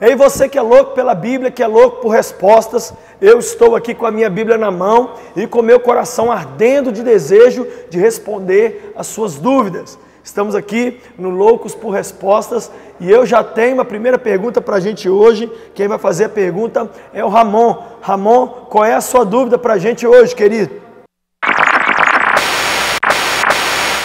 Ei, você que é louco pela Bíblia, que é louco por respostas, eu estou aqui com a minha Bíblia na mão e com o meu coração ardendo de desejo de responder as suas dúvidas. Estamos aqui no Loucos por Respostas e eu já tenho uma primeira pergunta para a gente hoje. Quem vai fazer a pergunta é o Ramon. Ramon, qual é a sua dúvida para a gente hoje, querido?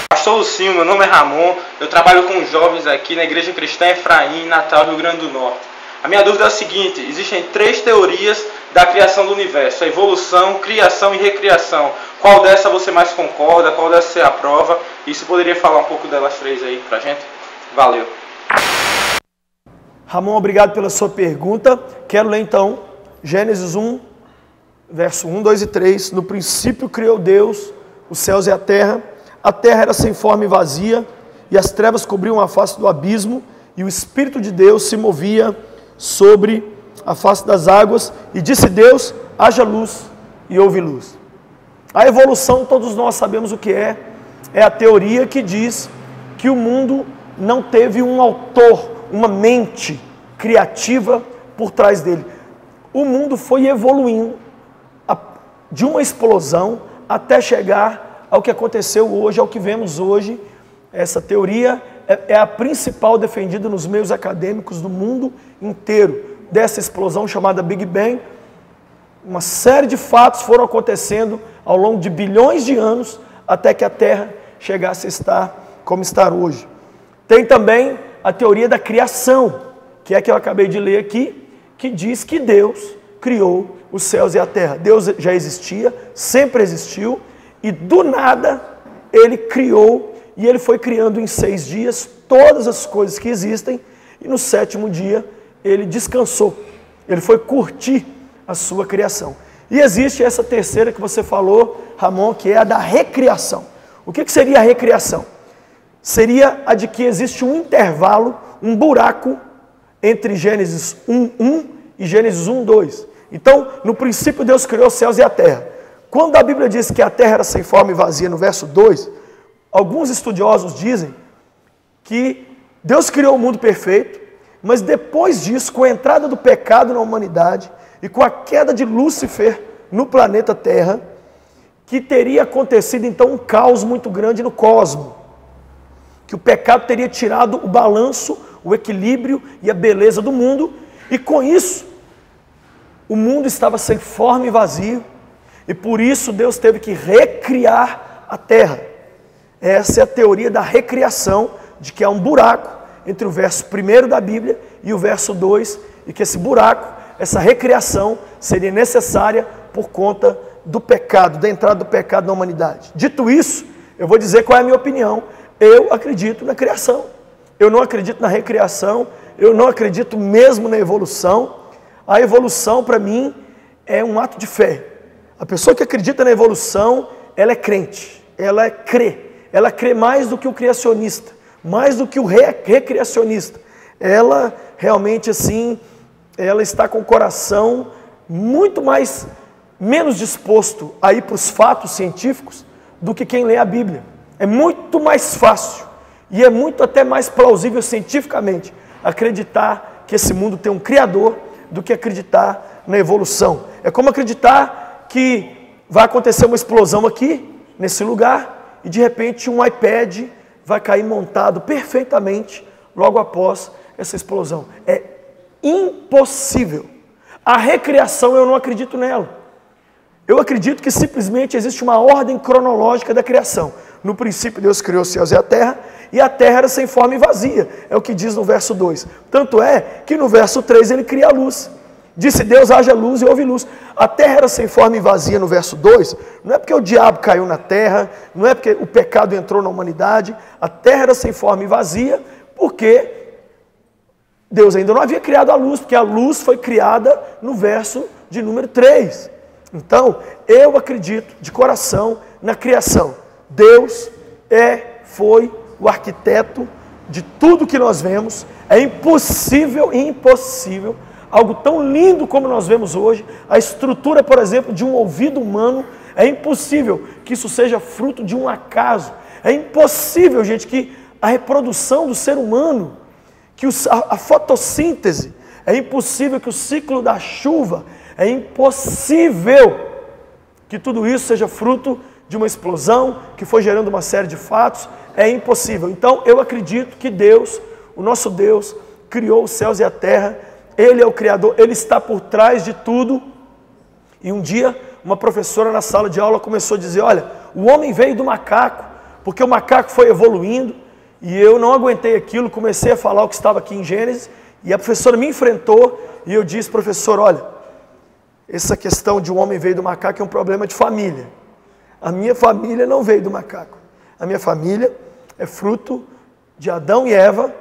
Pastor Lucinho, meu nome é Ramon, eu trabalho com jovens aqui na Igreja Cristã Efraim, Natal, Rio Grande do Norte. A minha dúvida é a seguinte: existem 3 teorias da criação do universo: a evolução, criação e recriação. Qual dessa você mais concorda? Qual dessa você aprova? E você poderia falar um pouco delas 3 aí pra gente? Valeu. Ramon, obrigado pela sua pergunta. Quero ler então Gênesis 1, verso 1, 2 e 3. No princípio criou Deus os céus e a terra. A terra era sem forma e vazia, e as trevas cobriam a face do abismo, e o Espírito de Deus se movia sobre a face das águas, e disse Deus: haja luz, e houve luz. A evolução, todos nós sabemos o que é a teoria que diz que o mundo não teve um autor, uma mente criativa por trás dele. O mundo foi evoluindo de uma explosão até chegar ao que aconteceu hoje, ao que vemos hoje. Essa teoria é a principal defendida nos meios acadêmicos do mundo inteiro, dessa explosão chamada Big Bang. Uma série de fatos foram acontecendo ao longo de bilhões de anos até que a Terra chegasse a estar como está hoje. Tem também a teoria da criação, que é a que eu acabei de ler aqui, que diz que Deus criou os céus e a terra. Deus já existia, sempre existiu, e do nada Ele criou, e Ele foi criando em 6 dias todas as coisas que existem, e no 7º dia Ele descansou, Ele foi curtir a sua criação. E existe essa terceira que você falou, Ramon, que é a da recriação. O que seria a recriação? Seria a de que existe um intervalo, um buraco entre Gênesis 1:1 e Gênesis 1:2. Então, no princípio Deus criou os céus e a terra. Quando a Bíblia diz que a terra era sem forma e vazia, no verso 2, alguns estudiosos dizem que Deus criou o mundo perfeito, mas depois disso, com a entrada do pecado na humanidade e com a queda de Lúcifer no planeta Terra, que teria acontecido então um caos muito grande no cosmos, que o pecado teria tirado o balanço, o equilíbrio e a beleza do mundo, e com isso o mundo estava sem forma e vazio, e por isso Deus teve que recriar a terra. Essa é a teoria da recriação, de que há um buraco entre o verso 1 da Bíblia e o verso 2, e que esse buraco, essa recriação, seria necessária por conta do pecado, da entrada do pecado na humanidade. Dito isso, eu vou dizer qual é a minha opinião. Eu acredito na criação, eu não acredito na recriação, eu não acredito mesmo na evolução. A evolução, para mim, é um ato de fé. A pessoa que acredita na evolução, ela é crente, ela crê mais do que o criacionista, mais do que o recriacionista. Ela realmente assim, ela está com o coração muito menos disposto a ir para os fatos científicos do que quem lê a Bíblia. É muito mais fácil e é muito até mais plausível cientificamente acreditar que esse mundo tem um Criador do que acreditar na evolução. É como acreditar que vai acontecer uma explosão aqui, nesse lugar, e de repente um iPad vai cair montado perfeitamente logo após essa explosão. É impossível. A recriação, eu não acredito nela. Eu acredito que simplesmente existe uma ordem cronológica da criação. No princípio Deus criou os céus e a terra era sem forma e vazia. É o que diz no verso 2. Tanto é que no verso 3 ele cria a luz. Disse Deus, haja luz e houve luz. A terra era sem forma e vazia no verso 2, não é porque o diabo caiu na terra, não é porque o pecado entrou na humanidade. A terra era sem forma e vazia porque Deus ainda não havia criado a luz, porque a luz foi criada no verso de número 3. Então, eu acredito de coração na criação. Deus foi o arquiteto de tudo que nós vemos. É impossível, algo tão lindo como nós vemos hoje, a estrutura, por exemplo, de um ouvido humano, é impossível que isso seja fruto de um acaso. É impossível, gente, que a reprodução do ser humano, que a fotossíntese, é impossível que o ciclo da chuva, é impossível que tudo isso seja fruto de uma explosão, que foi gerando uma série de fatos, é impossível. Então eu acredito que Deus, o nosso Deus, criou os céus e a terra, Ele é o Criador, Ele está por trás de tudo. E um dia, uma professora na sala de aula começou a dizer, olha, o homem veio do macaco, porque o macaco foi evoluindo, e eu não aguentei aquilo, comecei a falar o que estava aqui em Gênesis, e a professora me enfrentou, e eu disse, professor, olha, essa questão de o homem veio do macaco é um problema de família. A minha família não veio do macaco. A minha família é fruto de Adão e Eva,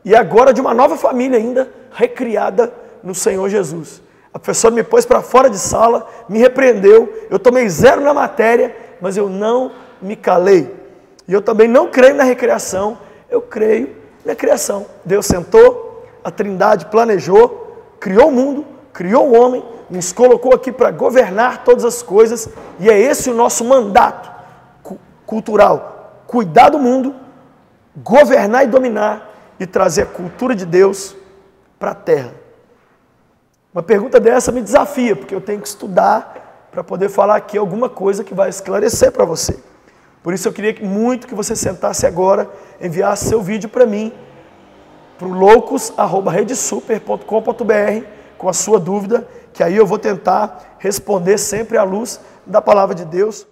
e agora de uma nova família ainda, recriada no Senhor Jesus. A professora me pôs para fora de sala, me repreendeu, eu tomei 0 na matéria, mas eu não me calei. E eu também não creio na recriação, eu creio na criação. Deus sentou, a Trindade planejou, criou o mundo, criou o homem, nos colocou aqui para governar todas as coisas, e é esse o nosso mandato cultural: cuidar do mundo, governar e dominar, e trazer a cultura de Deus para a terra. Uma pergunta dessa me desafia, porque eu tenho que estudar para poder falar aqui alguma coisa que vai esclarecer para você. Por isso eu queria muito que você sentasse agora, enviasse seu vídeo para mim, para o loucos@redesuper.com.br, com a sua dúvida, que aí eu vou tentar responder sempre à luz da palavra de Deus.